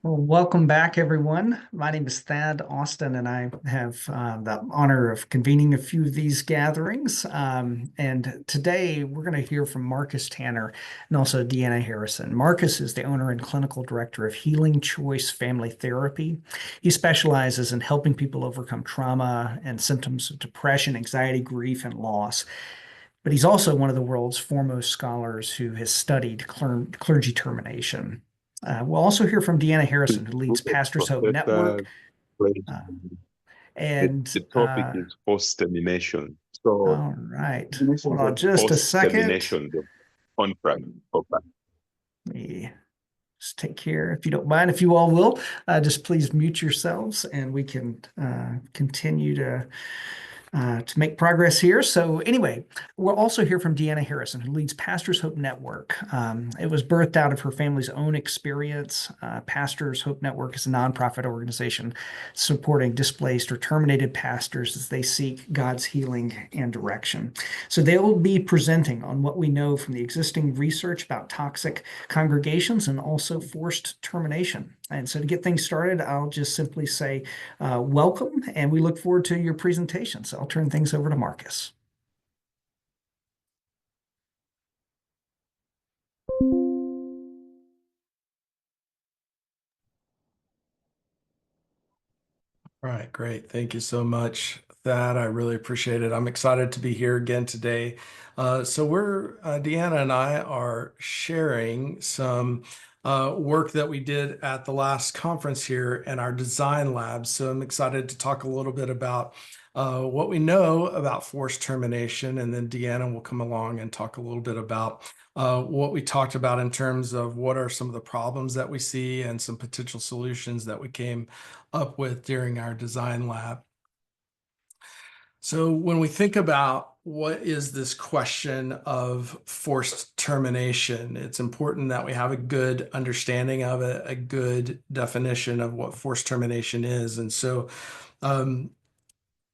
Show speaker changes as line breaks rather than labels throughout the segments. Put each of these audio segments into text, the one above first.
Well, welcome back, everyone. My name is Thad Austin, and I have the honor of convening a few of these gatherings. And today we're going to hear from Marcus Tanner and also Deanna Harrison. Marcus is the owner and clinical director of HealingChoice Family Therapy. He specializes in helping people overcome trauma and symptoms of depression, anxiety, grief, and loss. But he's also one of the world's foremost scholars who has studied clergy termination. We'll also hear from Deanna Harrison, who leads Pastors Hope Network.
Professor Clergy.
Uh,
The,
and
the topic is post-termination. So,
All right, hold
definitions
on
of
just a second.
post-termination, the contract. Okay.
Let me just take care, if you don't mind, if you all will, just please mute yourselves and we can continue to make progress here. So anyway, we'll also hear from Deanna Harrison, who leads Pastors Hope Network. It was birthed out of her family's own experience. Pastors Hope Network is a nonprofit organization supporting displaced or terminated pastors as they seek God's healing and direction. So they will be presenting on what we know from the existing research about toxic congregations and also forced termination. And so to get things started, I'll just simply say welcome, and we look forward to your presentation. So I'll turn things over to Marcus.
All right, great. Thank you so much, Thad. I really appreciate it. I'm excited to be here again today. Deanna and I are sharing some work that we did at the last conference here in our design lab. So I'm excited to talk a little bit about what we know about forced termination, and then Deanna will come along and talk a little bit about what we talked about in terms of what are some of the problems that we see and some potential solutions that we came up with during our design lab. So when we think about what is this question of forced termination, it's important that we have a good understanding of it, a good definition of what forced termination is. And so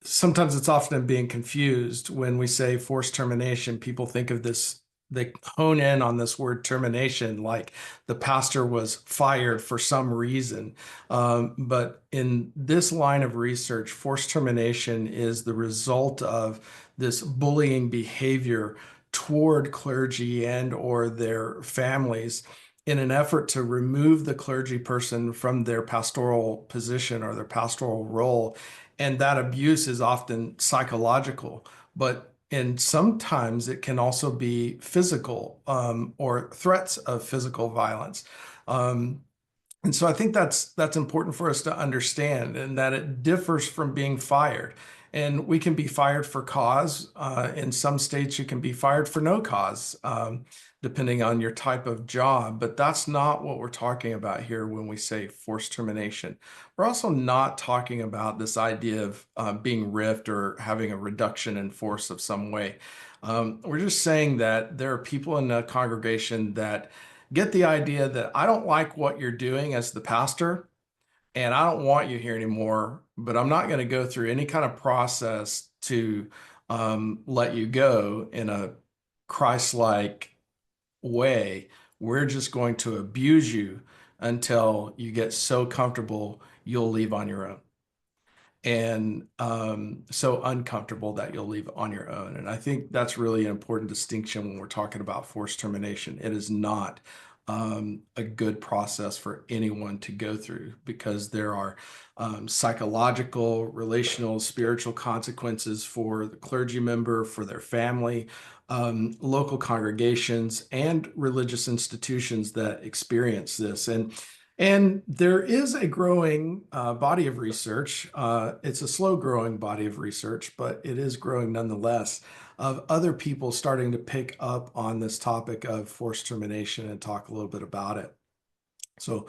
sometimes it's often being confused when we say forced termination. People think of this, they hone in on this word termination, like the pastor was fired for some reason. But in this line of research, forced termination is the result of this bullying behavior toward clergy and or their families in an effort to remove the clergy person from their pastoral position or their pastoral role. And that abuse is often psychological, and sometimes it can also be physical or threats of physical violence. And so I think that's important for us to understand, and that it differs from being fired. And we can be fired for cause. In some states, you can be fired for no cause, depending on your type of job. But that's not what we're talking about here when we say forced termination. We're also not talking about this idea of being ripped or having a reduction in force of some way. We're just saying that there are people in the congregation that get the idea that I don't like what you're doing as the pastor, and I don't want you here anymore, but I'm not going to go through any kind of process to let you go in a Christ-like way. We're just going to abuse you until you get so comfortable you'll leave on your own. And so uncomfortable that you'll leave on your own. And I think that's really an important distinction when we're talking about forced termination. It is not a good process for anyone to go through, because there are psychological, relational, spiritual consequences for the clergy member, for their family, local congregations, and religious institutions that experience this. And there is a growing body of research. It's a slow growing body of research, but it is growing nonetheless, of other people starting to pick up on this topic of forced termination and talk a little bit about it. So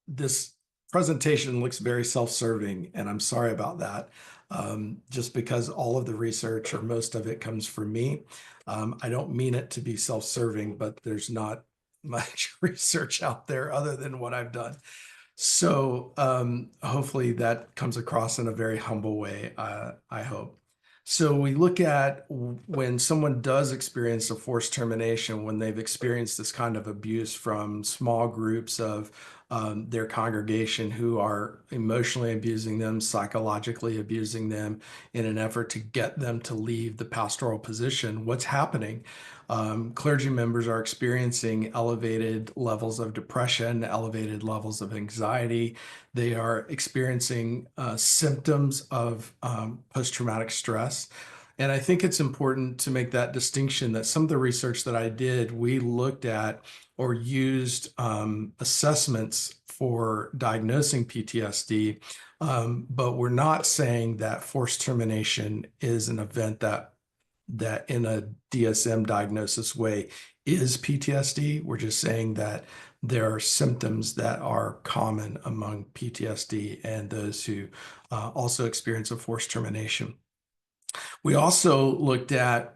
this presentation looks very self-serving, and I'm sorry about that, just because all of the research, or most of it, comes from me. I don't mean it to be self-serving, but there's not much research out there other than what I've done. So hopefully that comes across in a very humble way, I hope. So we look at when someone does experience a forced termination, when they've experienced this kind of abuse from small groups of their congregation who are emotionally abusing them, psychologically abusing them in an effort to get them to leave the pastoral position, what's happening? Clergy members are experiencing elevated levels of depression, elevated levels of anxiety. They are experiencing symptoms of post-traumatic stress. And I think it's important to make that distinction that some of the research that I did, we looked at or used assessments for diagnosing PTSD, but we're not saying that forced termination is an event that in a DSM diagnosis way is PTSD. We're just saying that there are symptoms that are common among PTSD and those who also experience a forced termination. We also looked at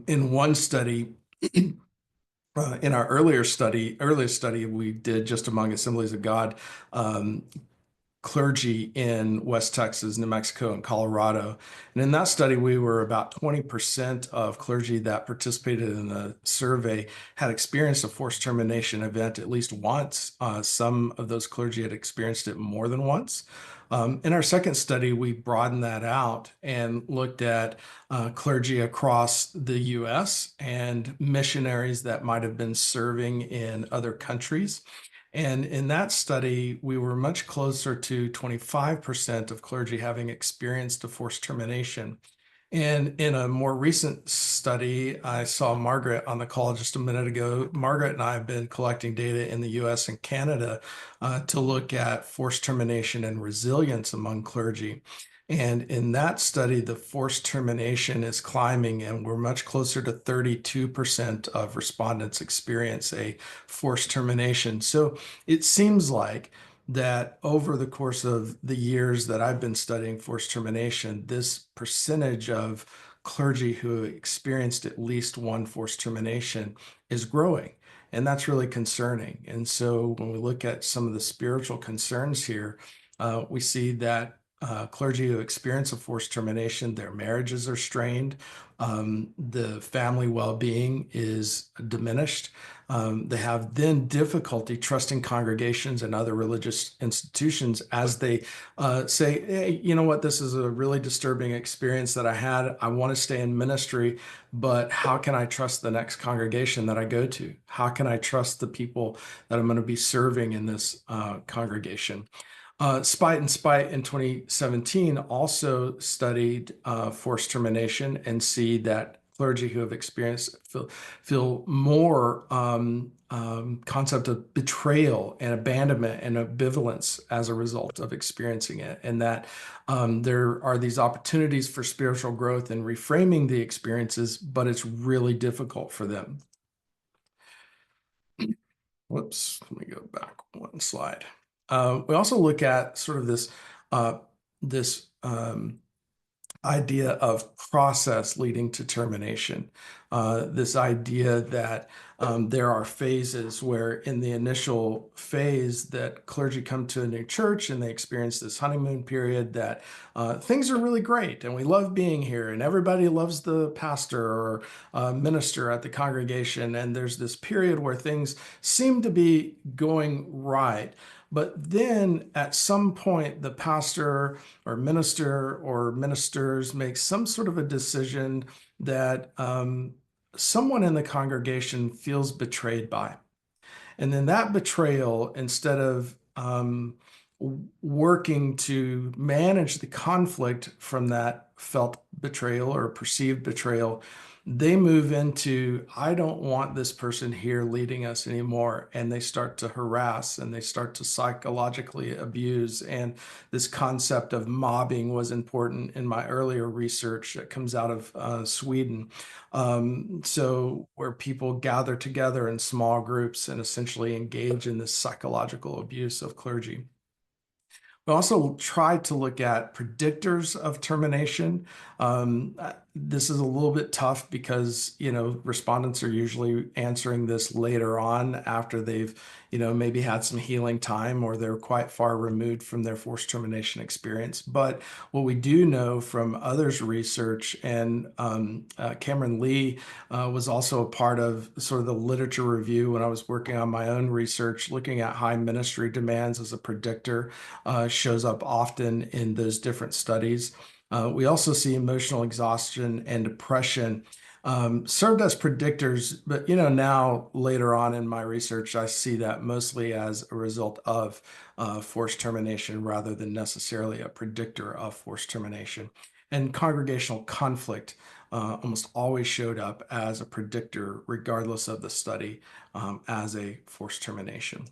in one study, in our earliest study we did just among Assemblies of God, clergy in West Texas, New Mexico, and Colorado. And in that study, we were about 20% of clergy that participated in the survey had experienced a forced termination event at least once. Some of those clergy had experienced it more than once. In our second study, we broadened that out and looked at clergy across the US and missionaries that might have been serving in other countries. And in that study, we were much closer to 25% of clergy having experienced a forced termination. And in a more recent study, I saw Margaret on the call just a minute ago. Margaret and I have been collecting data in the US and Canada to look at forced termination and resilience among clergy. And in that study, the forced termination is climbing, and we're much closer to 32% of respondents experience a forced termination. So it seems like that over the course of the years that I've been studying forced termination, this percentage of clergy who experienced at least one forced termination is growing. And that's really concerning. And so when we look at some of the spiritual concerns here, we see that clergy who experience a forced termination, their marriages are strained, the family well-being is diminished. They have then difficulty trusting congregations and other religious institutions as they say, hey, you know what, this is a really disturbing experience that I had. I want to stay in ministry, but how can I trust the next congregation that I go to? How can I trust the people that I'm going to be serving in this congregation? Spite and Spite in 2017 also studied forced termination and see that clergy who have experienced feel more concept of betrayal and abandonment and ambivalence as a result of experiencing it, and that there are these opportunities for spiritual growth and reframing the experiences, but it's really difficult for them. Whoops, let me go back one slide. We also look at sort of this idea of process leading to termination. This idea that there are phases where in the initial phase that clergy come to a new church and they experience this honeymoon period that things are really great and we love being here and everybody loves the pastor or minister at the congregation, and there's this period where things seem to be going right. But then at some point, the pastor or ministers make some sort of a decision that someone in the congregation feels betrayed by. And then that betrayal, instead of working to manage the conflict from that felt betrayal or perceived betrayal, they move into, I don't want this person here leading us anymore. And they start to harass and they start to psychologically abuse. And this concept of mobbing was important in my earlier research that comes out of Sweden. So where people gather together in small groups and essentially engage in this psychological abuse of clergy. We also tried to look at predictors of termination. This is a little bit tough because, respondents are usually answering this later on after they've maybe had some healing time, or they're quite far removed from their forced termination experience. But what we do know from others' research, and Cameron Lee was also a part of sort of the literature review when I was working on my own research, looking at high ministry demands as a predictor, shows up often in those different studies. We also see emotional exhaustion and depression served as predictors, but now later on in my research, I see that mostly as a result of forced termination rather than necessarily a predictor of forced termination. And congregational conflict almost always showed up as a predictor, regardless of the study, as a forced termination.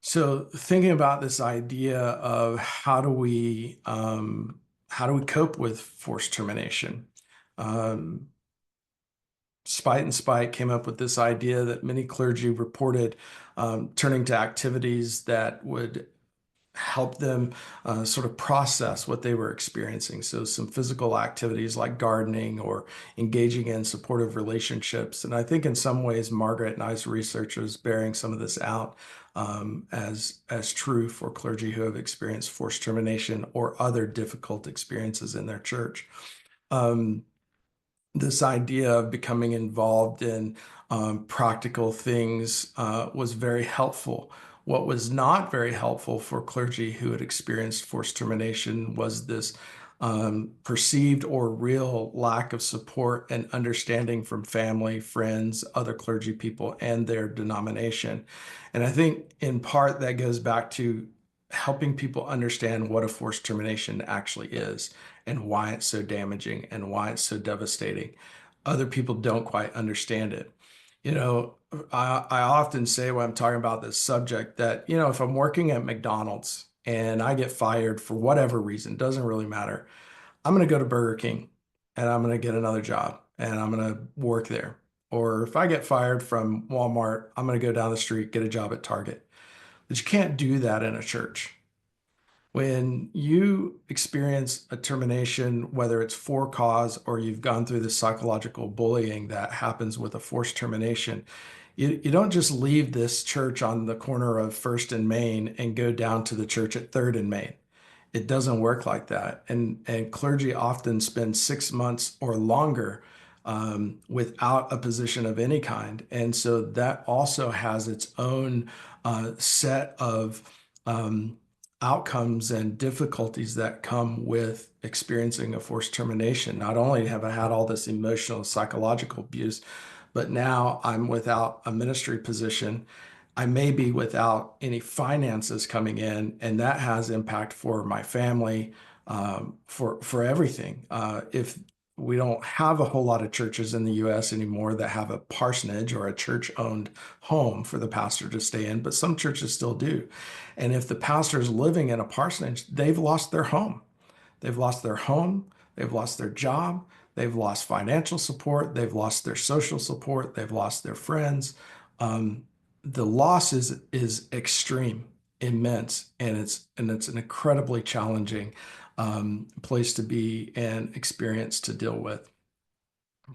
So thinking about this idea of how do we cope with forced termination? Spite and Spite came up with this idea that many clergy reported turning to activities that would help them sort of process what they were experiencing. So some physical activities like gardening or engaging in supportive relationships. And I think in some ways, Margaret and I's research is bearing some of this out as true for clergy who have experienced forced termination or other difficult experiences in their church. This idea of becoming involved in practical things was very helpful. What was not very helpful for clergy who had experienced forced termination was this perceived or real lack of support and understanding from family, friends, other clergy people, and their denomination. And I think in part that goes back to helping people understand what a forced termination actually is and why it's so damaging and why it's so devastating. Other people don't quite understand it. I often say when I'm talking about this subject that, if I'm working at McDonald's and I get fired for whatever reason, doesn't really matter. I'm going to go to Burger King and I'm going to get another job and I'm going to work there. Or if I get fired from Walmart, I'm going to go down the street, get a job at Target. But you can't do that in a church. When you experience a termination, whether it's for cause or you've gone through the psychological bullying that happens with a forced termination, you don't just leave this church on the corner of First and Main and go down to the church at Third and Main. It doesn't work like that. And clergy often spend 6 months or longer without a position of any kind. And so that also has its own set of outcomes and difficulties that come with experiencing a forced termination. Not only have I had all this emotional, psychological abuse, but now I'm without a ministry position. I may be without any finances coming in, and that has impact for my family, for everything. If we don't have a whole lot of churches in the U.S. anymore that have a parsonage or a church-owned home for the pastor to stay in, but some churches still do. And if the pastor is living in a parsonage, they've lost their home. They've lost their home. They've lost their job. They've lost financial support. They've lost their social support. They've lost their friends. The loss is extreme, immense, and it's an incredibly challenging place to be and experience to deal with.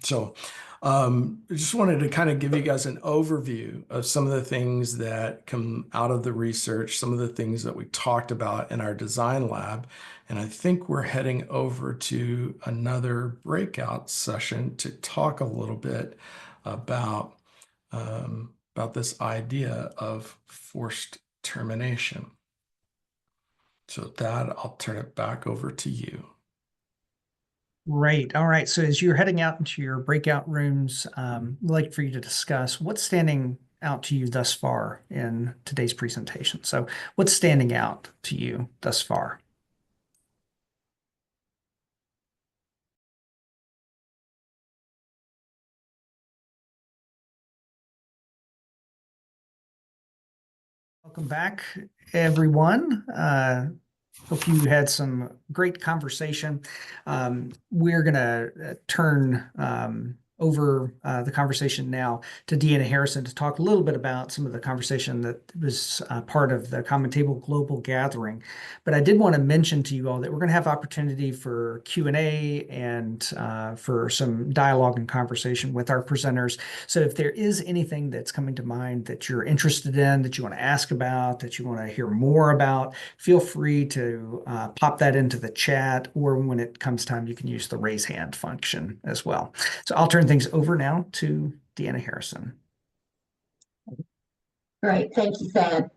So I just wanted to kind of give you guys an overview of some of the things that come out of the research, some of the things that we talked about in our design lab. And I think we're heading over to another breakout session to talk a little bit about this idea of forced termination. So with that, I'll turn it back over to you.
Right. All right. So as you're heading out into your breakout rooms, I'd like for you to discuss what's standing out to you thus far in today's presentation. So what's standing out to you thus far? Welcome back, everyone. Hope you had some great conversation. We're going to turn over the conversation now to Deanna Harrison to talk a little bit about some of the conversation that was part of the Common Table Global Gathering. But I did want to mention to you all that we're going to have opportunity for Q&A and for some dialogue and conversation with our presenters. So if there is anything that's coming to mind that you're interested in, that you want to ask about, that you want to hear more about, feel free to pop that into the chat, or when it comes time, you can use the raise hand function as well. So I'll turn things over now to Deanna Harrison.
Great, thank you, Thad.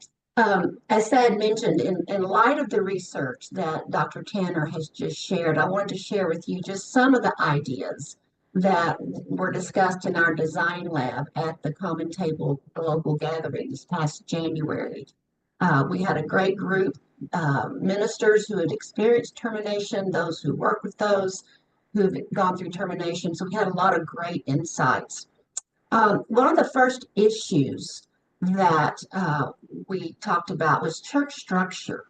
As Thad mentioned, in light of the research that Dr. Tanner has just shared, I wanted to share with you just some of the ideas that were discussed in our design lab at the Common Table Global Gathering this past January. We had a great group, ministers who had experienced termination, those who work with those who've gone through termination. So we had a lot of great insights. One of the first issues that we talked about was church structure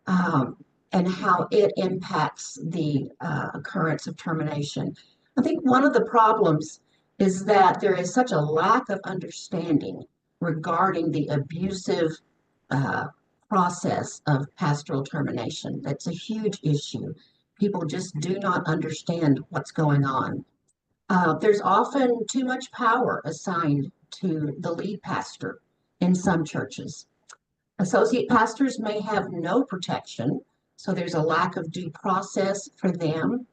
and how it impacts the occurrence of termination. I think one of the problems is that there is such a lack of understanding regarding the abusive process of pastoral termination. That's a huge issue. People just do not understand what's going on. There's often too much power assigned to the lead pastor in some churches. Associate pastors may have no protection, so there's a lack of due process for them.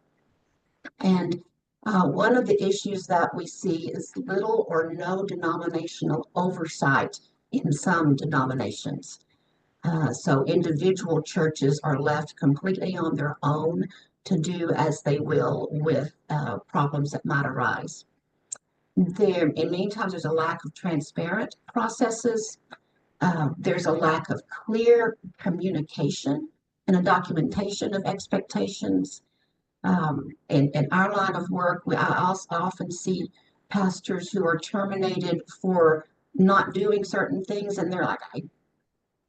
And one of the issues that we see is little or no denominational oversight in some denominations. So individual churches are left completely on their own to do as they will with problems that might arise. In many times, there's a lack of transparent processes. There's a lack of clear communication and a documentation of expectations. In our line of work, I also often see pastors who are terminated for not doing certain things, and they're like,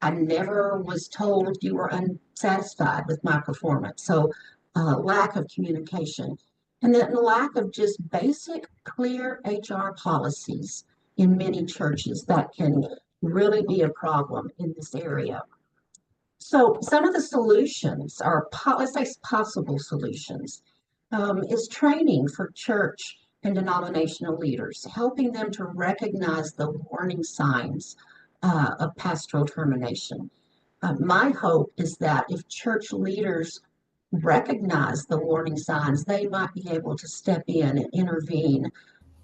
I never was told you were unsatisfied with my performance. So lack of communication. And then the lack of just basic, clear HR policies in many churches that can really be a problem in this area. So some of the solutions are, let's say possible solutions, is training for church and denominational leaders, helping them to recognize the warning signs of pastoral termination. My hope is that if church leaders recognize the warning signs, they might be able to step in and intervene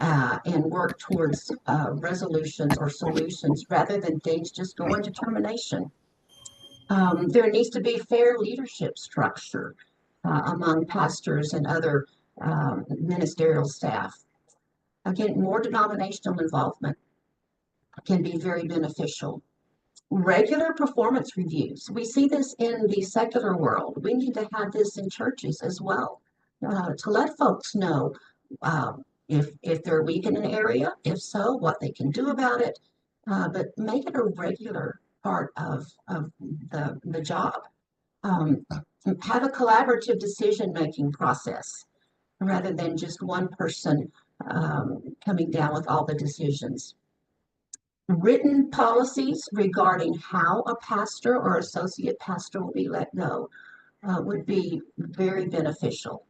and work towards resolutions or solutions rather than things just going to termination. There needs to be fair leadership structure among pastors and other ministerial staff. Again, more denominational involvement can be very beneficial. Regular performance reviews. We see this in the secular world. We need to have this in churches as well to let folks know if they're weak in an area, if so, what they can do about it, but make it a regular part of the job. Have a collaborative decision-making process rather than just one person coming down with all the decisions. Written policies regarding how a pastor or associate pastor will be let go would be very beneficial.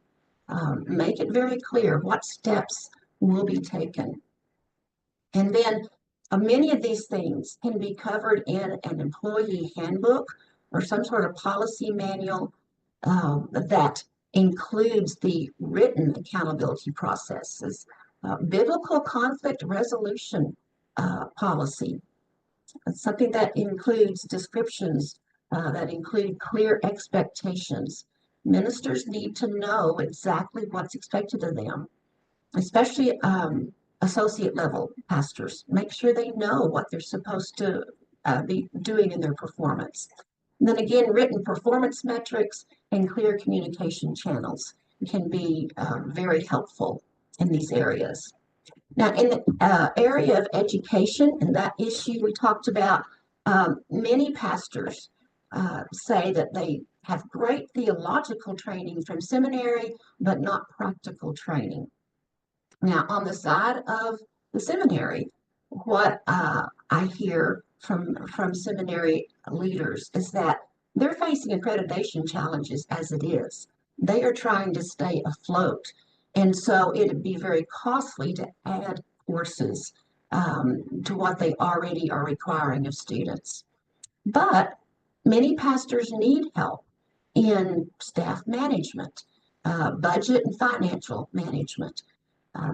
Make it very clear what steps will be taken. And then many of these things can be covered in an employee handbook or some sort of policy manual that includes the written accountability processes, biblical conflict resolution policy, something that includes descriptions that include clear expectations. Ministers need to know exactly what's expected of them, especially associate level pastors. Make sure they know what they're supposed to be doing in their performance. And then again, written performance metrics and clear communication channels can be very helpful in these areas. Now, in the area of education and that issue we talked about, many pastors say that they have great theological training from seminary, but not practical training. Now, on the side of the seminary, what I hear from seminary leaders is that they're facing accreditation challenges as it is. They are trying to stay afloat. And so it'd be very costly to add courses to what they already are requiring of students. But many pastors need help in staff management, budget and financial management.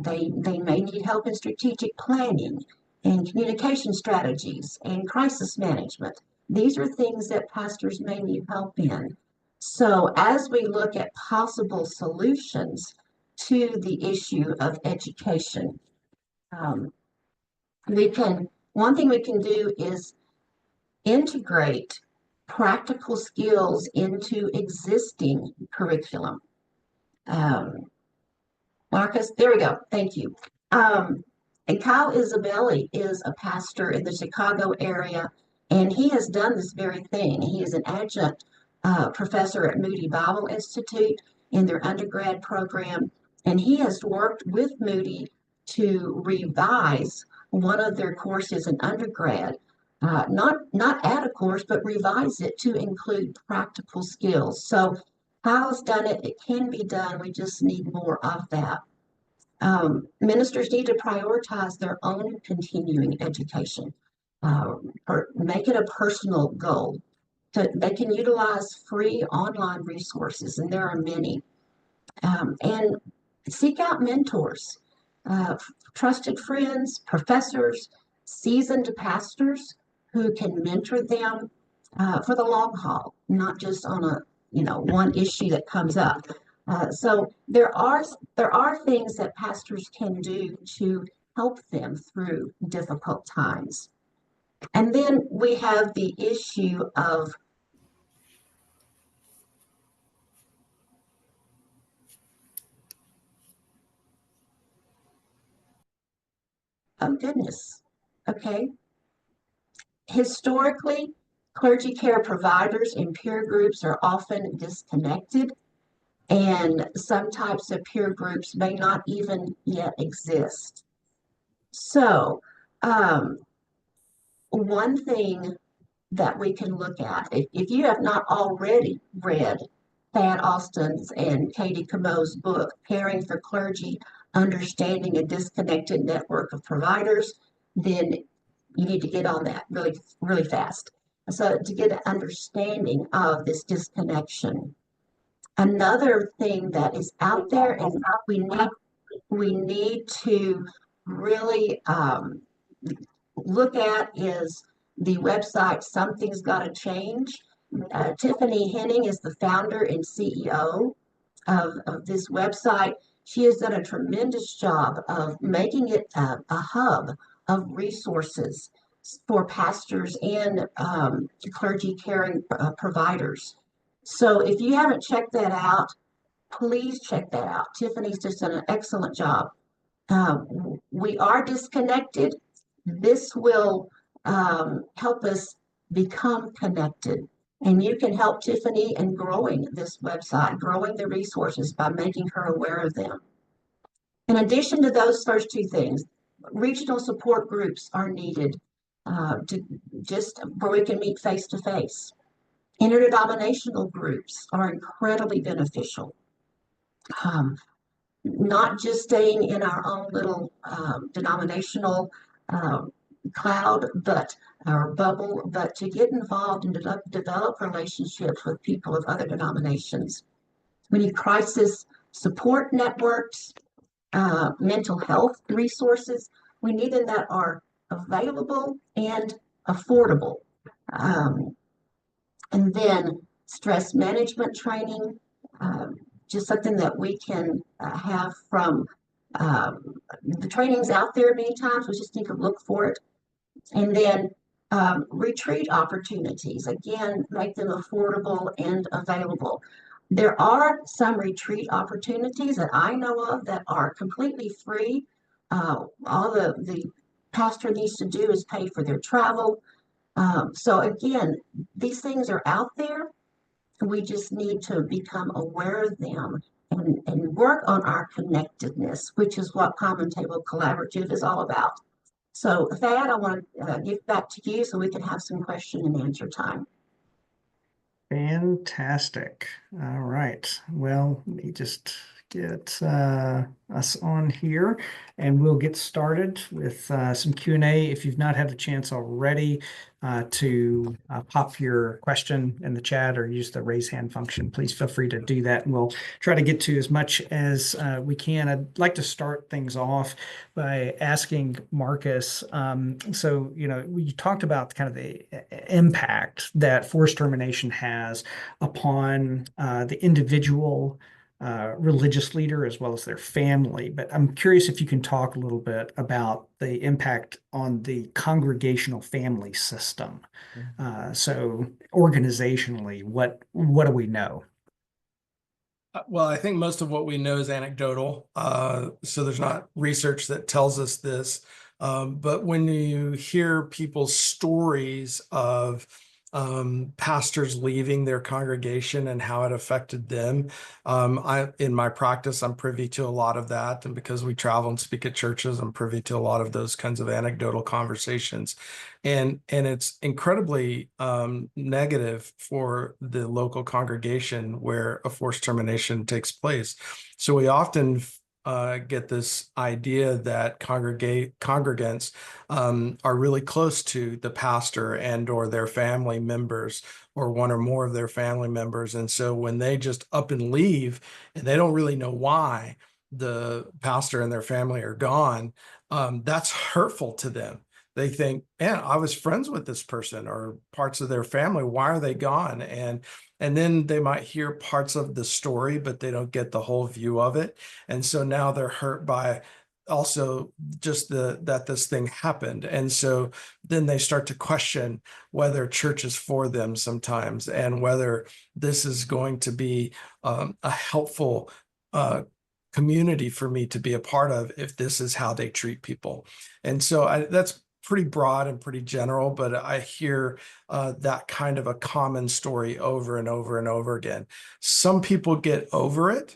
They may need help in strategic planning and communication strategies and crisis management. These are things that pastors may need help in. So as we look at possible solutions to the issue of education, one thing we can do is integrate practical skills into existing curriculum. Marcus, there we go. Thank you. And Kyle Isabelli is a pastor in the Chicago area, and he has done this very thing. He is an adjunct professor at Moody Bible Institute in their undergrad program, and he has worked with Moody to revise one of their courses in undergrad. Not add a course, but revise it to include practical skills. So Kyle's done it. It can be done. We just need more of that. Ministers need to prioritize their own continuing education, make it a personal goal. They can utilize free online resources, and there are many, and seek out mentors, trusted friends, professors, seasoned pastors who can mentor them for the long haul, not just on a one issue that comes up. So there are things that pastors can do to help them through difficult times. And then we have the issue of oh goodness, okay. Historically, clergy care providers and peer groups are often disconnected, and some types of peer groups may not even yet exist. So, one thing that we can look at, if you have not already read Thad Austin's and Katie Cameau's book, Caring for Clergy, Understanding a Disconnected Network of Providers, then you need to get on that really, really fast. So to get an understanding of this disconnection. Another thing that is out there and we need to really look at is the website Something's Gotta Change. Tiffany Henning is the founder and CEO of this website. She has done a tremendous job of making it a hub of resources for pastors and clergy caring providers. So if you haven't checked that out, please check that out. Tiffany's just done an excellent job. We are disconnected. This will help us become connected. And you can help Tiffany in growing this website, growing the resources by making her aware of them. In addition to those first two things, regional support groups are needed to just where we can meet face to face. Interdenominational groups are incredibly beneficial. Not just staying in our own little denominational cloud, but our bubble, but to get involved and develop relationships with people of other denominations. We need crisis support networks, mental health resources. We need them that are available and affordable. And then stress management training, just something that we can have from the trainings out there many times. We just need to look for it. And then retreat opportunities, again, make them affordable and available. There are some retreat opportunities that I know of that are completely free. All the pastor needs to do is pay for their travel. So again, these things are out there. We just need to become aware of them and work on our connectedness, which is what Common Table Collaborative is all about. So Thad, I want to give back to you so we can have some question and answer time.
Fantastic. All right. Well, let me just get us on here and we'll get started with some Q&A. If you've not had a chance already to pop your question in the chat or use the raise hand function, please feel free to do that. And we'll try to get to as much as we can. I'd like to start things off by asking Marcus. So, we talked about kind of the impact that forced termination has upon the individual religious leader as well as their family. But I'm curious if you can talk a little bit about the impact on the congregational family system. So organizationally, what do we know?
Well, I think most of what we know is anecdotal. So there's not research that tells us this. But when you hear people's stories of pastors leaving their congregation and how it affected them, in my practice, I'm privy to a lot of that. And because we travel and speak at churches, I'm privy to a lot of those kinds of anecdotal conversations. And it's incredibly negative for the local congregation where a forced termination takes place. So we often get this idea that congregants are really close to the pastor and or their family members or one or more of their family members. And so when they just up and leave and they don't really know why the pastor and their family are gone, that's hurtful to them. They think, man, I was friends with this person or parts of their family. Why are they gone? And then they might hear parts of the story, but they don't get the whole view of it. And so now they're hurt by also just that this thing happened. And so then they start to question whether church is for them sometimes and whether this is going to be a helpful community for me to be a part of if this is how they treat people. And so that's pretty broad and pretty general, but I hear that kind of a common story over and over and over again. Some people get over it,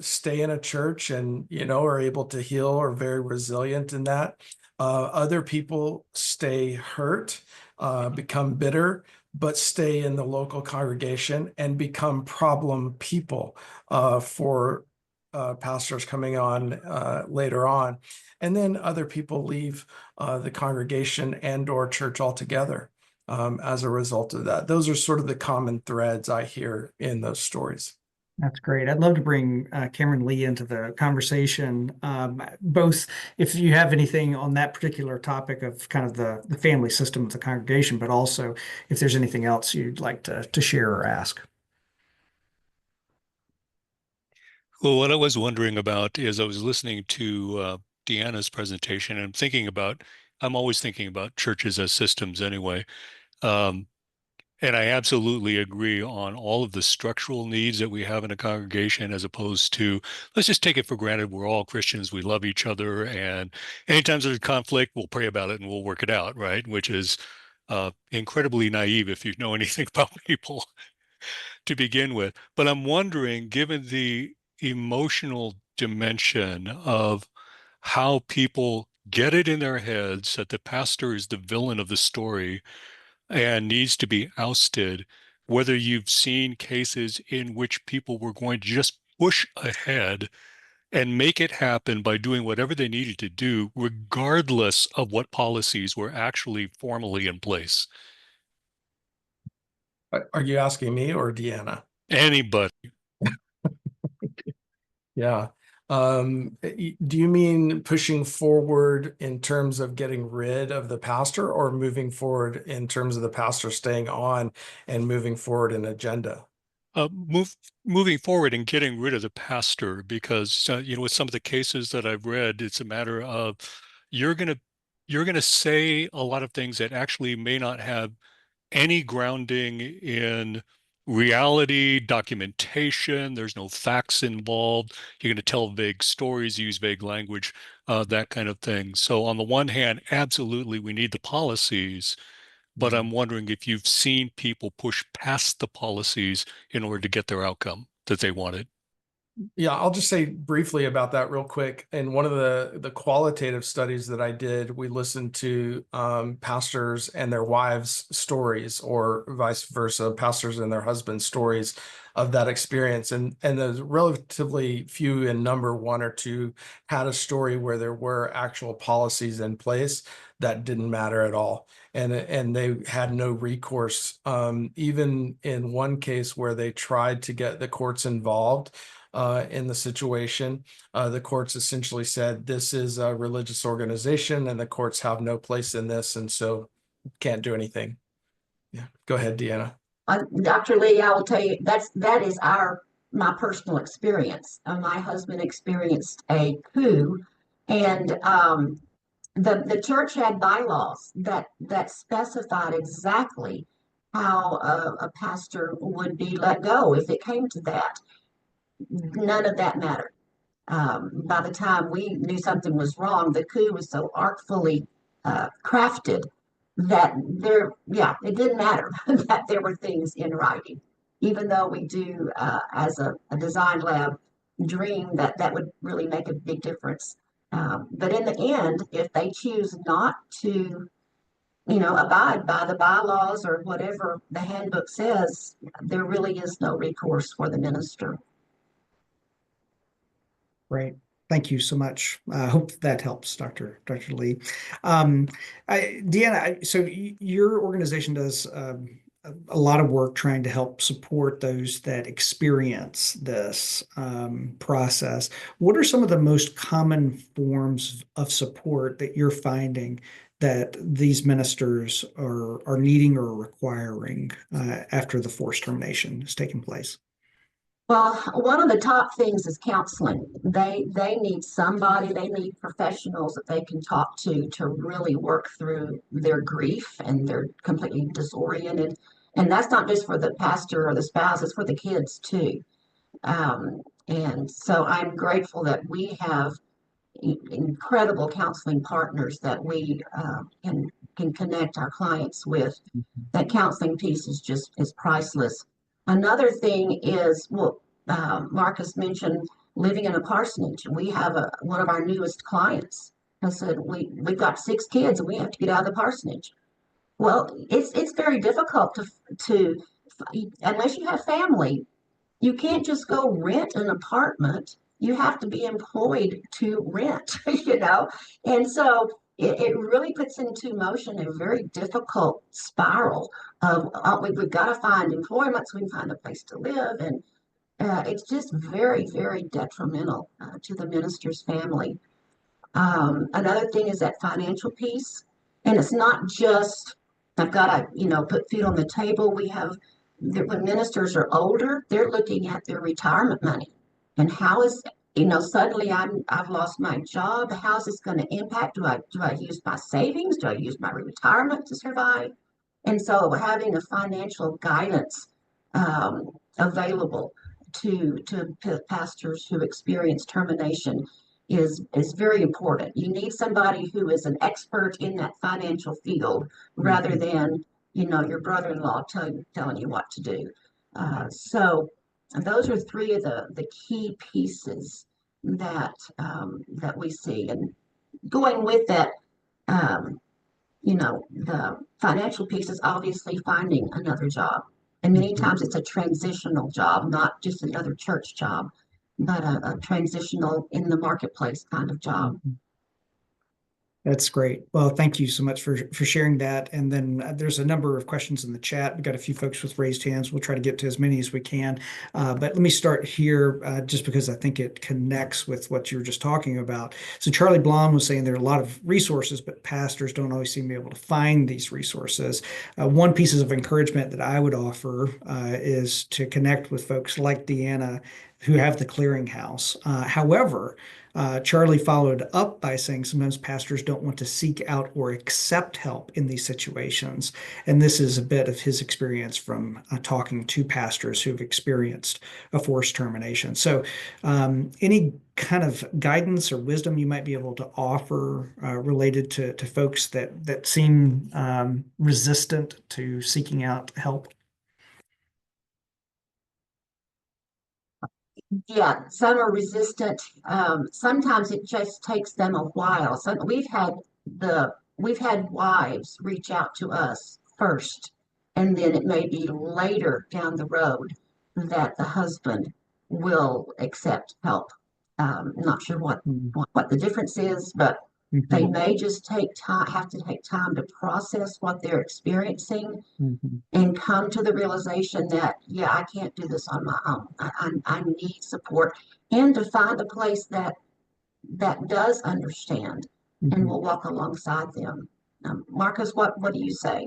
stay in a church and, are able to heal or very resilient in that. Other people stay hurt, become bitter, but stay in the local congregation and become problem people for pastors coming on later on. And then other people leave the congregation and or church altogether as a result of that. Those are sort of the common threads I hear in those stories.
That's great. I'd love to bring Cameron Lee into the conversation, both if you have anything on that particular topic of kind of the family system of the congregation, but also if there's anything else you'd like to share or ask.
Well, what I was wondering about is I was listening to Deanna's presentation and I'm always thinking about churches as systems anyway. And I absolutely agree on all of the structural needs that we have in a congregation as opposed to, let's just take it for granted, we're all Christians, we love each other, and anytime there's conflict, we'll pray about it and we'll work it out, right? Which is incredibly naive if you know anything about people to begin with. But I'm wondering, given the emotional dimension of how people get it in their heads that the pastor is the villain of the story and needs to be ousted, whether you've seen cases in which people were going to just push ahead and make it happen by doing whatever they needed to do, regardless of what policies were actually formally in place.
Are you asking me or Deanna?
Anybody.
Yeah. Do you mean pushing forward in terms of getting rid of the pastor or moving forward in terms of the pastor staying on and moving forward an agenda?
Moving forward and getting rid of the pastor, because with some of the cases that I've read, it's a matter of you're gonna say a lot of things that actually may not have any grounding in reality, documentation. There's no facts involved. You're going to tell vague stories, use vague language, that kind of thing. So on the one hand, absolutely, we need the policies, but I'm wondering if you've seen people push past the policies in order to get their outcome that they wanted.
Yeah, I'll just say briefly about that real quick. In one of the qualitative studies that I did, we listened to pastors and their wives' stories, or vice versa, pastors and their husbands' stories of that experience. And there's relatively few in number, one or two had a story where there were actual policies in place that didn't matter at all. And they had no recourse. Even in one case where they tried to get the courts involved, in the situation. The courts essentially said this is a religious organization and the courts have no place in this, and so can't do anything. Yeah, go ahead, Deanna.
Dr. Lee, I will tell you that is my personal experience. My husband experienced a coup, and the church had bylaws that specified exactly how a pastor would be let go if it came to that. None of that mattered. By the time we knew something was wrong, the coup was so artfully crafted that it didn't matter that there were things in writing, even though we do, as a design lab, dream that would really make a big difference. But in the end, if they choose not to, abide by the bylaws or whatever the handbook says, there really is no recourse for the minister.
Great. Thank you so much. I hope that helps, Dr. Lee. Deanna, so your organization does a lot of work trying to help support those that experience this process. What are some of the most common forms of support that you're finding that these ministers are needing or requiring after the forced termination has taken place?
Well, one of the top things is counseling. They need somebody, they need professionals that they can talk to really work through their grief, and they're completely disoriented. And that's not just for the pastor or the spouse, it's for the kids too. And so I'm grateful that we have incredible counseling partners that we can connect our clients with. That counseling piece is priceless. Another thing is, Marcus mentioned living in a parsonage. We have one of our newest clients. I said, we've got 6 kids and we have to get out of the parsonage. Well, it's very difficult to unless you have family, you can't just go rent an apartment. You have to be employed to rent, And so it really puts into motion a very difficult spiral of we've got to find employment so we can find a place to live. And it's just very, very detrimental to the minister's family. Another thing is that financial piece. And it's not just, I've got to, put food on the table. When ministers are older, they're looking at their retirement money. And how is, suddenly I've lost my job. How's this going to impact? Do I use my savings? Do I use my retirement to survive? And so having a financial guidance available to pastors who experience termination is very important. You need somebody who is an expert in that financial field rather than, your brother-in-law telling you what to do. So those are 3 of the key pieces that we see. And going with that, the financial piece is obviously finding another job. And many times it's a transitional job, not just another church job, but a transitional in the marketplace kind of job.
That's great. Well, thank you so much for sharing that. And then there's a number of questions in the chat. We've got a few folks with raised hands. We'll try to get to as many as we can. But let me start here just because I think it connects with what you were just talking about. So Charlie Blom was saying there are a lot of resources, but pastors don't always seem to be able to find these resources. One piece of encouragement that I would offer is to connect with folks like Deanna who have the clearinghouse. However, Charlie followed up by saying sometimes pastors don't want to seek out or accept help in these situations. And this is a bit of his experience from talking to pastors who've experienced a forced termination. So any kind of guidance or wisdom you might be able to offer related to folks that seem resistant to seeking out help?
Yeah, some are resistant. Sometimes it just takes them a while. We've had wives reach out to us first, and then it may be later down the road that the husband will accept help. Not sure what the difference is, but they may just have to take time to process what they're experiencing and come to the realization that, yeah, I can't do this on my own. I need support, and to find a place that does understand and will walk alongside them. Marcus, what do you say?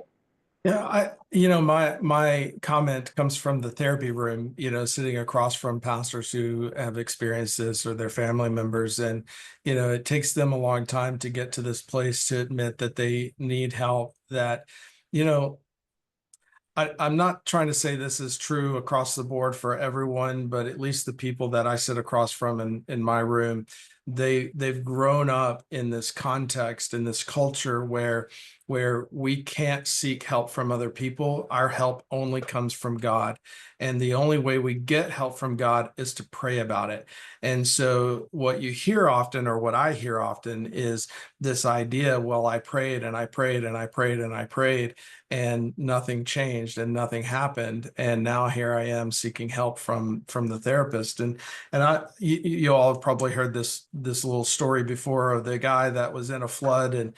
Yeah, my comment comes from the therapy room, sitting across from pastors who have experienced this or their family members. And, it takes them a long time to get to this place to admit that they need help, that, you know, I'm not trying to say this is true across the board for everyone, but at least the people that I sit across from in my room, they've grown up in this context, in this culture where we can't seek help from other people. Our help only comes from God. And the only way we get help from God is to pray about it. And so what you hear often, or what I hear often, is this idea, well, I prayed and I prayed and I prayed and I prayed, and nothing changed and nothing happened, and now here I am seeking help from the therapist. And you all have probably heard this little story before of the guy that was in a flood, and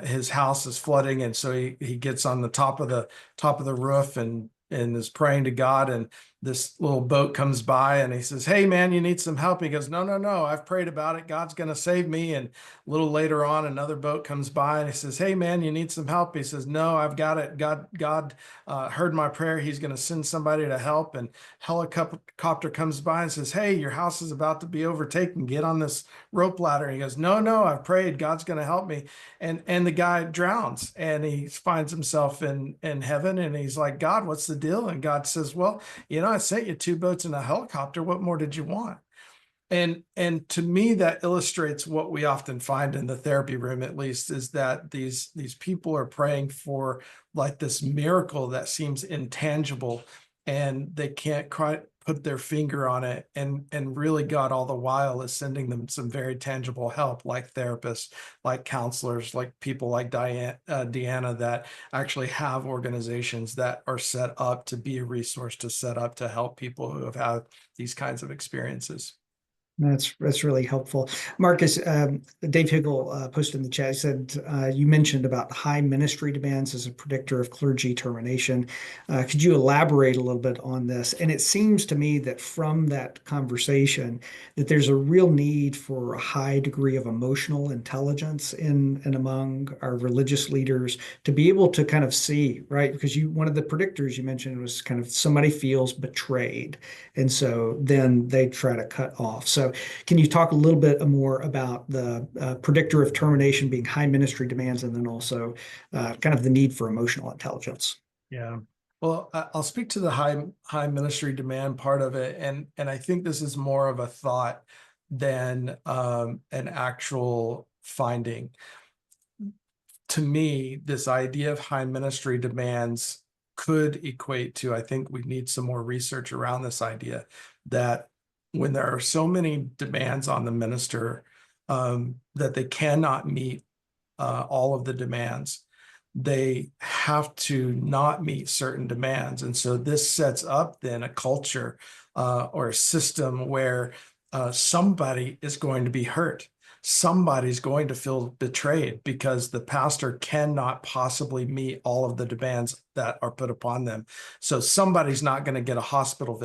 his house is flooding, and so he gets on the top of the roof and is praying to God, and this little boat comes by and he says, "Hey man, you need some help?" He goes, No, I've prayed about it. God's going to save me." And a little later on, another boat comes by and he says, "Hey man, you need some help?" He says, "No, I've got it. God heard my prayer. He's going to send somebody to help." And helicopter comes by and says, "Hey, your house is about to be overtaken. Get on this rope ladder." And he goes, No, I've prayed. God's going to help me." And the guy drowns, and he finds himself in heaven, and he's like, "God, what's the deal?" And God says, "Well, I sent you 2 boats and a helicopter. What more did you want?" And to me, that illustrates what we often find in the therapy room, at least, is that these people are praying for like this miracle that seems intangible, and they can't quite put their finger on it. And really, God all the while is sending them some very tangible help, like therapists, like counselors, like people like Deanna, that actually have organizations that are set up to be a resource, to set up to help people who have had these kinds of experiences.
That's really helpful. Marcus, Dave Higgle posted in the chat, said you mentioned about high ministry demands as a predictor of clergy termination. Could you elaborate a little bit on this? And it seems to me that from that conversation that there's a real need for a high degree of emotional intelligence in and among our religious leaders to be able to kind of see, right? Because one of the predictors you mentioned was kind of somebody feels betrayed, and so then they try to cut off. So can you talk a little bit more about the predictor of termination being high ministry demands, and then also kind of the need for emotional intelligence?
Yeah. Well, I'll speak to the high ministry demand part of it, and I think this is more of a thought than an actual finding. To me, this idea of high ministry demands could equate to, I think we need some more research around this idea, that when there are so many demands on the minister that they cannot meet all of the demands, they have to not meet certain demands. And so this sets up then a culture or a system where somebody is going to be hurt. Somebody's going to feel betrayed because the pastor cannot possibly meet all of the demands that are put upon them. So somebody's not going to get a hospital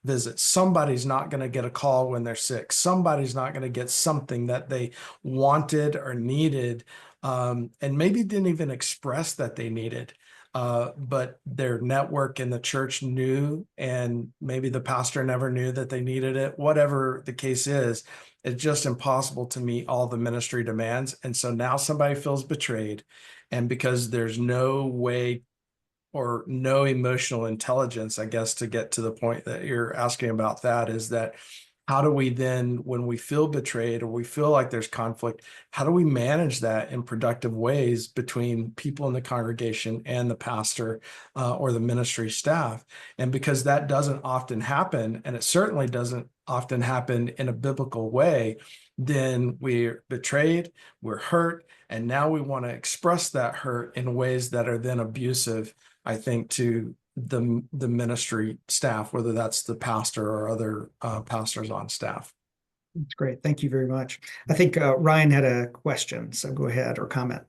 visit. Somebody's not going to get a call when they're sick. Somebody's not going to get something that they wanted or needed, and maybe didn't even express that they needed. But their network in the church knew, and maybe the pastor never knew that they needed it. Whatever the case is, it's just impossible to meet all the ministry demands. And so now somebody feels betrayed. And because there's no way or no emotional intelligence, I guess, to get to the point that you're asking about, that is that how do we then, when we feel betrayed or we feel like there's conflict, how do we manage that in productive ways between people in the congregation and the pastor or the ministry staff? And because that doesn't often happen, and it certainly doesn't often happen in a biblical way, then we're betrayed, we're hurt, and now we want to express that hurt in ways that are then abusive, I think, to the ministry staff, whether that's the pastor or other pastors on staff.
That's great. Thank you very much. I think Ryan had a question, so go ahead, or comment.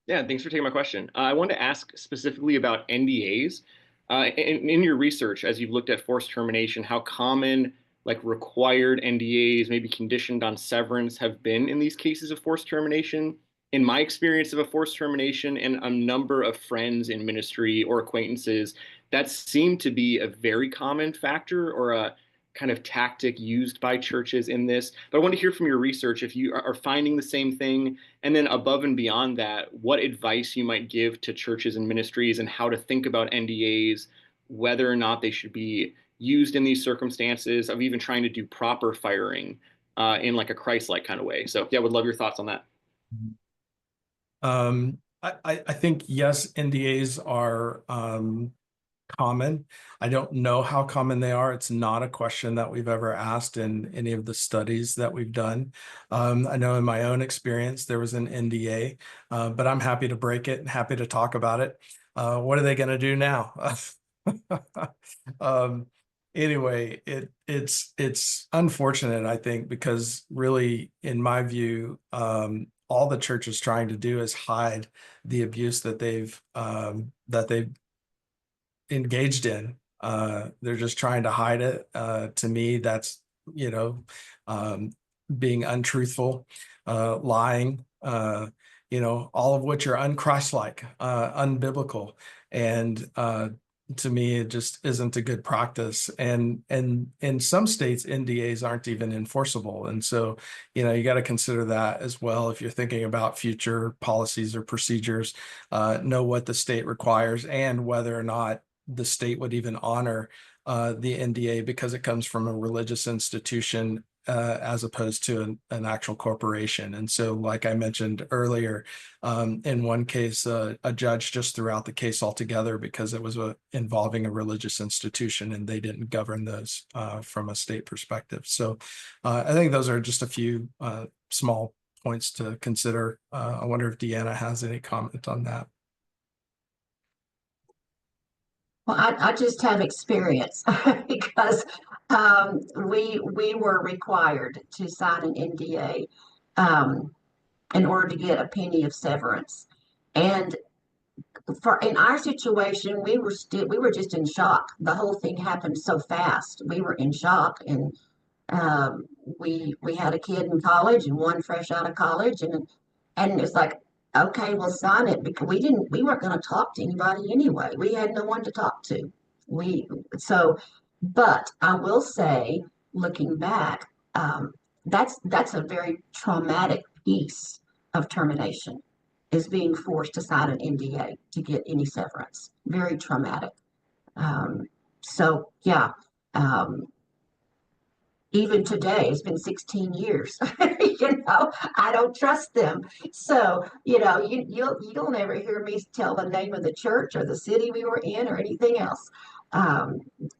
Yeah, thanks for taking my question. I wanted to ask specifically about NDAs. In your research, as you've looked at forced termination, how common like required NDAs, maybe conditioned on severance, have been in these cases of forced termination? In my experience of a forced termination and a number of friends in ministry or acquaintances, that seemed to be a very common factor or a kind of tactic used by churches in this. But I want to hear from your research if you are finding the same thing. And then above and beyond that, what advice you might give to churches and ministries and how to think about NDAs, whether or not they should be used in these circumstances of even trying to do proper firing in like a Christ-like kind of way. So yeah, would love your thoughts on that.
I think, yes, NDAs are common. I don't know how common they are. It's not a question that we've ever asked in any of the studies that we've done. I know in my own experience, there was an NDA, but I'm happy to break it and happy to talk about it. What are they going to do now? Anyway, it's unfortunate, I think, because really, in my view, all the church is trying to do is hide the abuse that they've engaged in. They're just trying to hide it. To me, that's, being untruthful, lying, all of which are unchristlike, unbiblical. And to me, it just isn't a good practice. And in some states, NDAs aren't even enforceable. And so, you got to consider that as well. If you're thinking about future policies or procedures, know what the state requires and whether or not the state would even honor the NDA because it comes from a religious institution as opposed to an actual corporation. And so, like I mentioned earlier, in one case, a judge just threw out the case altogether because it was involving a religious institution and they didn't govern those from a state perspective. So I think those are just a few small points to consider. I wonder if Deanna has any comment on that.
Well, I just have experience because we were required to sign an NDA in order to get a penny of severance. And in our situation, we were just in shock. The whole thing happened so fast. We were in shock, and we had a kid in college and one fresh out of college, and it's like, okay, we'll sign it, because we weren't going to talk to anybody anyway. We had no one to talk to. But I will say, looking back, that's a very traumatic piece of termination, is being forced to sign an NDA to get any severance. Very traumatic. So yeah. Even today, it's been 16 years, I don't trust them. So, you'll never hear me tell the name of the church or the city we were in or anything else.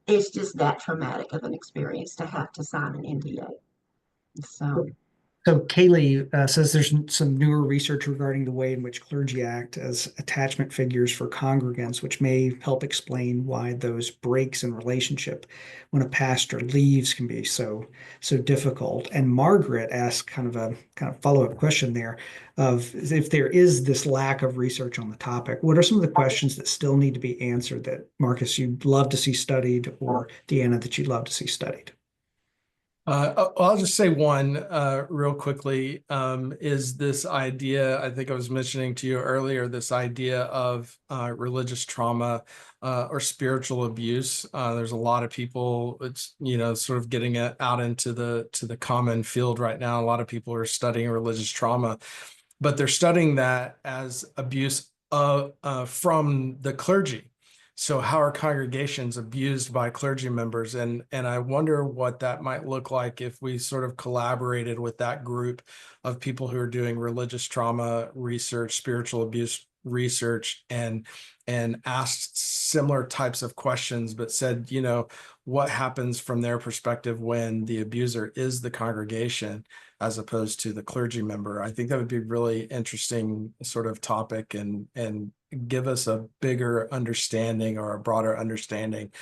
It's just that traumatic of an experience to have to sign an NDA.
So Kaylee says there's some newer research regarding the way in which clergy act as attachment figures for congregants, which may help explain why those breaks in relationship when a pastor leaves can be so difficult. And Margaret asked kind of follow-up question there of if there is this lack of research on the topic, what are some of the questions that still need to be answered that Marcus you'd love to see studied, or Deanna that you'd love to see studied?
I'll just say one real quickly, is this idea, I think I was mentioning to you earlier, this idea of religious trauma or spiritual abuse. There's a lot of people, it's, sort of getting it out into the common field right now. A lot of people are studying religious trauma, but they're studying that as abuse from the clergy. So how are congregations abused by clergy members? And I wonder what that might look like if we sort of collaborated with that group of people who are doing religious trauma research, spiritual abuse research, and and asked similar types of questions, but said, what happens from their perspective when the abuser is the congregation as opposed to the clergy member. I think that would be really interesting sort of topic and give us a bigger understanding or a broader understanding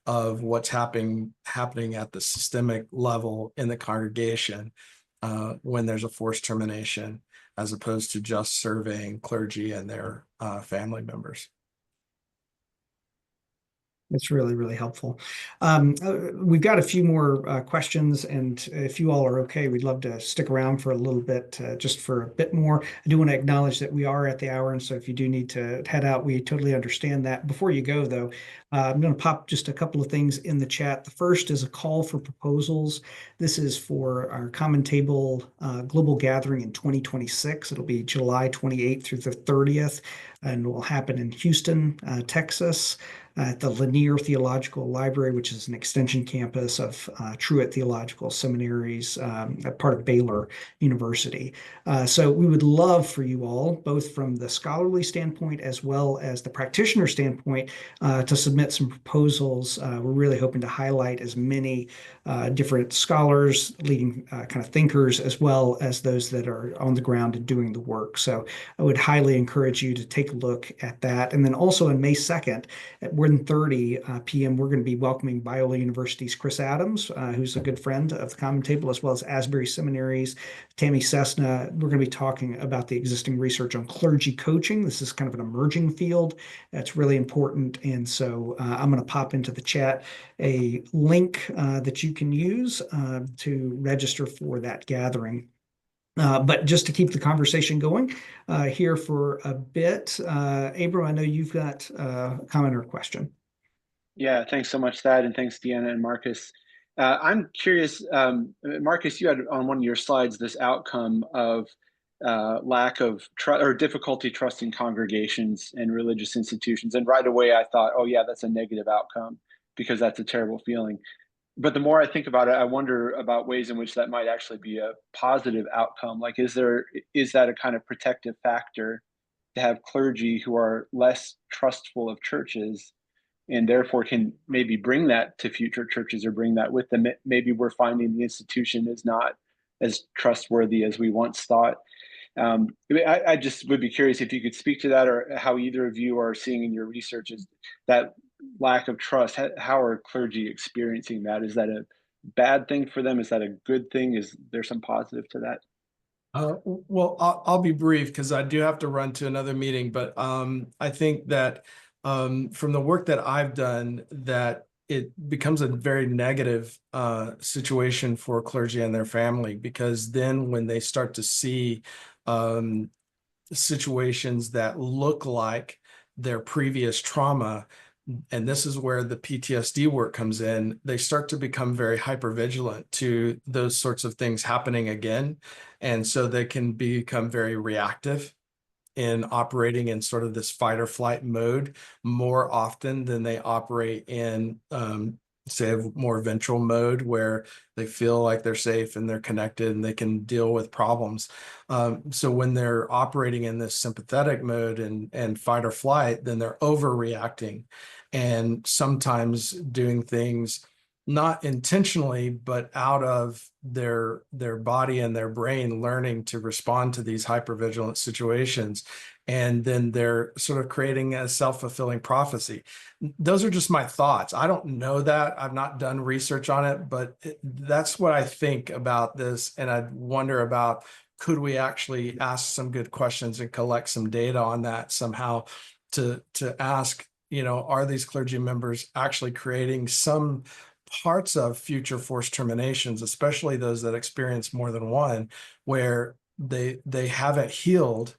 of what's happening at the systemic level in the congregation when there's a forced termination, as opposed to just surveying clergy and their family members.
It's really, really helpful. We've got a few more questions, and if you all are okay, we'd love to stick around for a little bit, just for a bit more. I do want to acknowledge that we are at the hour, and so if you do need to head out, we totally understand that. Before you go, though, I'm going to pop just a couple of things in the chat. The first is a call for proposals. This is for our Common Table Global Gathering in 2026. It'll be July 28th through the 30th, and will happen in Houston, Texas, at the Lanier Theological Library, which is an extension campus of Truett Theological Seminaries, a part of Baylor University. So we would love for you all, both from the scholarly standpoint as well as the practitioner standpoint, to submit some proposals. We're really hoping to highlight as many different scholars, leading kind of thinkers, as well as those that are on the ground and doing the work. So I would highly encourage you to take a look at that. And then also on May 2nd at 1:30 p.m., we're going to be welcoming Biola University's Chris Adams, who's a good friend of the Common Table, as well as Asbury Seminary's Tammy Cessna. We're going to be talking about the existing research on clergy coaching. This is kind of an emerging field that's really important. And so I'm going to pop into the chat a link that you can use to register for that gathering. But just to keep the conversation going here for a bit, Abram, I know you've got a comment or a question.
Yeah, thanks so much, Thad, and thanks, Deanna and Marcus. I'm curious, Marcus, you had on one of your slides this outcome of lack of trust or difficulty trusting congregations and religious institutions. And right away I thought, oh yeah, that's a negative outcome because that's a terrible feeling. But the more I think about it, I wonder about ways in which that might actually be a positive outcome. Like, is that a kind of protective factor to have clergy who are less trustful of churches and therefore can maybe bring that to future churches or bring that with them? Maybe we're finding the institution is not as trustworthy as we once thought. I just would be curious if you could speak to that, or how either of you are seeing in your research is that lack of trust. How are clergy experiencing that? Is that a bad thing for them? Is that a good thing? Is there some positive to that?
Well, I'll be brief because I do have to run to another meeting, but I think that from the work that I've done, that it becomes a very negative situation for clergy and their family, because then when they start to see situations that look like their previous trauma, and this is where the PTSD work comes in, they start to become very hypervigilant to those sorts of things happening again. And so they can become very reactive in operating in sort of this fight or flight mode more often than they operate in, say, a more ventral mode where they feel like they're safe and they're connected and they can deal with problems. So when they're operating in this sympathetic mode and fight or flight, then they're overreacting and sometimes doing things not intentionally, but out of their body and their brain learning to respond to these hypervigilant situations. And then they're sort of creating a self-fulfilling prophecy. Those are just my thoughts. I don't know that. I've not done research on it, but that's what I think about this. And I wonder about, could we actually ask some good questions and collect some data on that somehow to ask, are these clergy members actually creating some parts of future forced terminations, especially those that experience more than one, where they haven't healed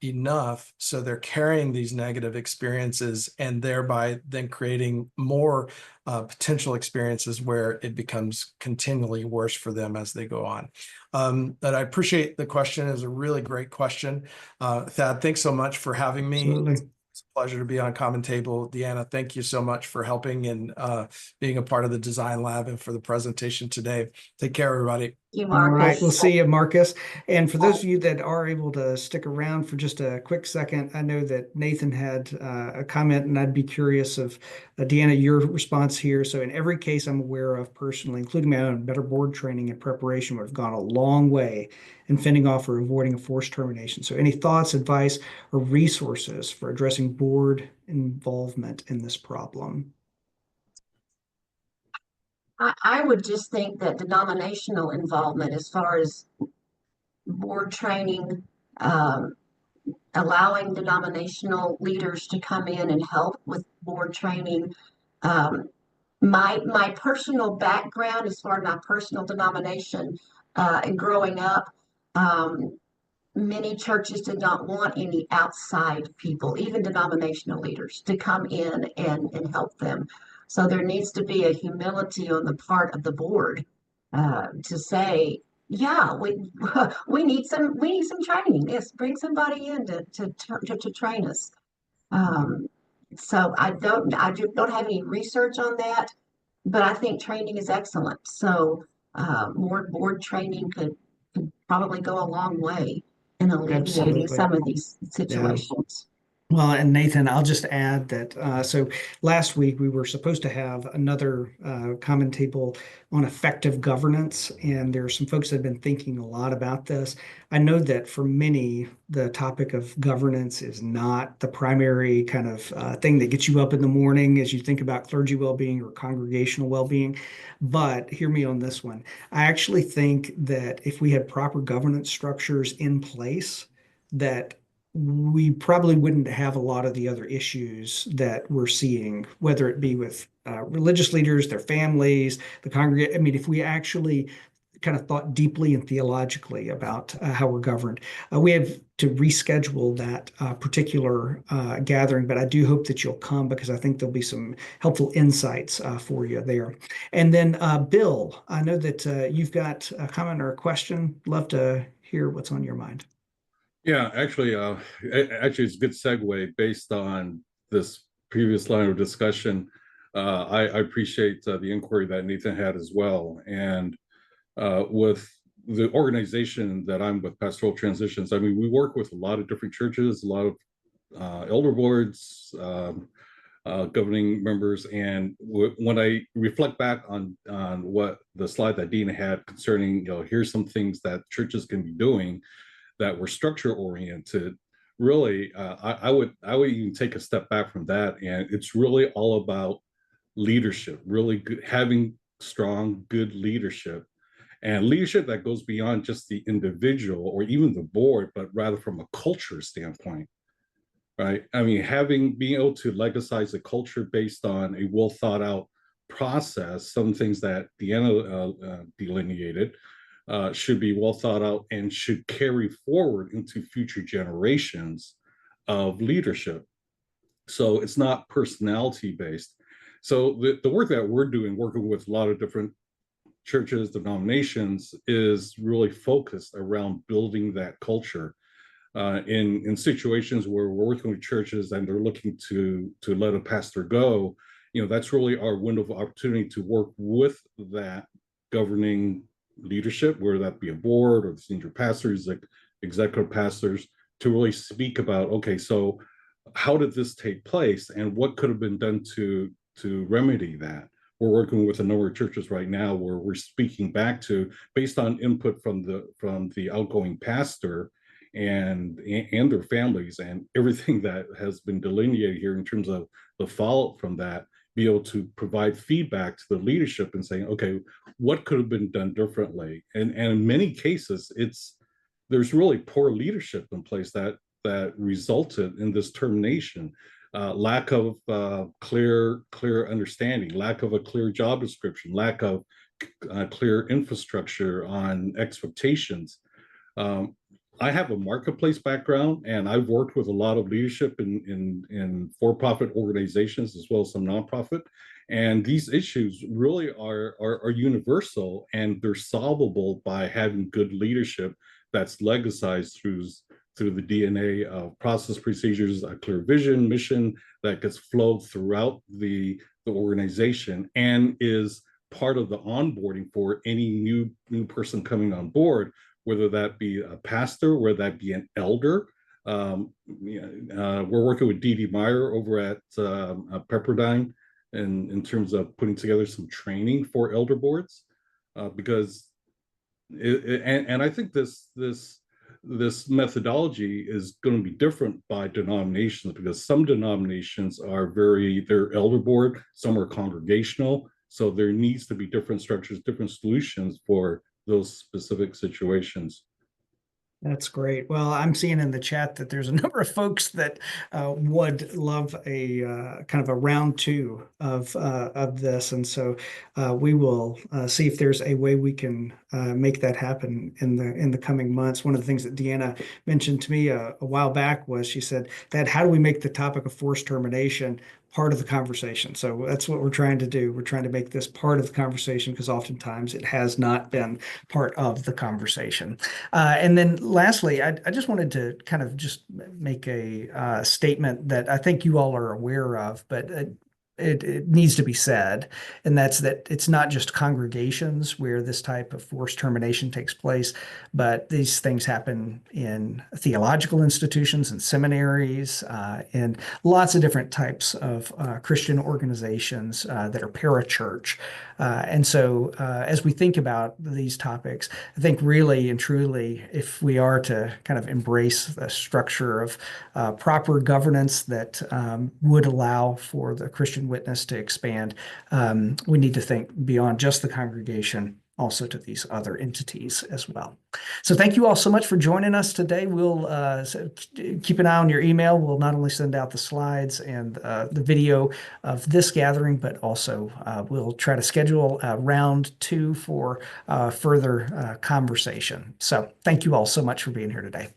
enough, so they're carrying these negative experiences and thereby then creating more potential experiences where it becomes continually worse for them as they go on. But I appreciate the question. It's a really great question. Thad, thanks so much for having me.
Absolutely.
It's a pleasure to be on Common Table. Deanna, thank you so much for helping and being a part of the design lab and for the presentation today. Take care, everybody.
You,
All right,
Marcus.
we'll see you, Marcus. And for those of you that are able to stick around for just a quick second, I know that Nathan had a comment, and I'd be curious of Deanna, your response here. So in every case I'm aware of personally, including my own, better board training and preparation would have gone a long way in fending off or avoiding a forced termination. So any thoughts, advice, or resources for addressing board involvement in this problem?
I would just think that denominational involvement, as far as board training, allowing denominational leaders to come in and help with board training. My personal background, as far as my personal denomination, and growing up, many churches did not want any outside people, even denominational leaders, to come in and help them. So there needs to be a humility on the part of the board to say, yeah, we need some training. Yes, bring somebody in to train us. So I don't have any research on that, but I think training is excellent. So more board training could probably go a long way in alleviating
Absolutely.
some of these situations.
Well, and Nathan, I'll just add that so last week we were supposed to have another common table on effective governance, and there are some folks that have been thinking a lot about this. I know that for many, the topic of governance is not the primary kind of thing that gets you up in the morning as you think about clergy well-being or congregational well-being. But hear me on this one. I actually think that if we had proper governance structures in place, that we probably wouldn't have a lot of the other issues that we're seeing, whether it be with religious leaders, their families, the congregation. I mean, if we actually kind of thought deeply and theologically about how we're governed, we have to reschedule that particular gathering, but I do hope that you'll come because I think there'll be some helpful insights for you there. And then Bill, I know that you've got a comment or a question. Love to hear what's on your mind.
Yeah, actually, it's a good segue based on this previous line of discussion. I appreciate the inquiry that Nathan had as well. And with the organization that I'm with, Pastoral Transitions, I mean, we work with a lot of different churches, a lot of elder boards, governing members. And when I reflect back on what the slide that Deanna had concerning, here's some things that churches can be doing that were structure oriented, really, I would even take a step back from that, and it's really all about leadership, really good, having strong, good leadership, and leadership that goes beyond just the individual or even the board, but rather from a culture standpoint, right? I mean, being able to legitimize a culture based on a well thought out process, some things that Deanna delineated, should be well thought out and should carry forward into future generations of leadership. So it's not personality based. So the work that we're doing, working with a lot of different churches, denominations, is really focused around building that culture. In situations where we're working with churches and they're looking to let a pastor go, that's really our window of opportunity to work with that governing leadership, whether that be a board or the senior pastors, like executive pastors, to really speak about, okay, so how did this take place and what could have been done to remedy that. We're working with a number of churches right now where we're speaking back to, based on input from the outgoing pastor and their families and everything that has been delineated here in terms of the fallout from that, be able to provide feedback to the leadership and saying, okay, what could have been done differently? And in many cases, there's really poor leadership in place that resulted in this termination. Lack of clear understanding, lack of a clear job description, lack of clear infrastructure on expectations. I have a marketplace background, and I've worked with a lot of leadership in for-profit organizations as well as some nonprofit. And these issues really are universal, and they're solvable by having good leadership that's legacyized through the DNA of process, procedures, a clear vision, mission that gets flowed throughout the organization and is part of the onboarding for any new person coming on board, whether that be a pastor, whether that be an elder. We're working with Dee Meyer over at Pepperdine in terms of putting together some training for elder boards, because and I think this methodology is going to be different by denominations, because some denominations are they're elder board, some are congregational, so there needs to be different structures, different solutions for those specific situations.
That's great. Well, I'm seeing in the chat that there's a number of folks that would love a kind of a round two of this, and so we will see if there's a way we can make that happen in the coming months. One of the things that Deanna mentioned to me a while back was, she said, "Dad, how do we make the topic of forced termination part of the conversation?" So that's what we're trying to do. We're trying to make this part of the conversation, because oftentimes it has not been part of the conversation. And then lastly, I just wanted to kind of just make a statement that I think you all are aware of, but it needs to be said, and that's that it's not just congregations where this type of forced termination takes place, but these things happen in theological institutions and seminaries, and lots of different types of Christian organizations that are parachurch. And so as we think about these topics, I think really and truly, if we are to kind of embrace the structure of proper governance that would allow for the Christian witness to expand, we need to think beyond just the congregation, also to these other entities as well. So thank you all so much for joining us today. We'll keep an eye on your email. We'll not only send out the slides and the video of this gathering, but also we'll try to schedule round two for further conversation. So thank you all so much for being here today.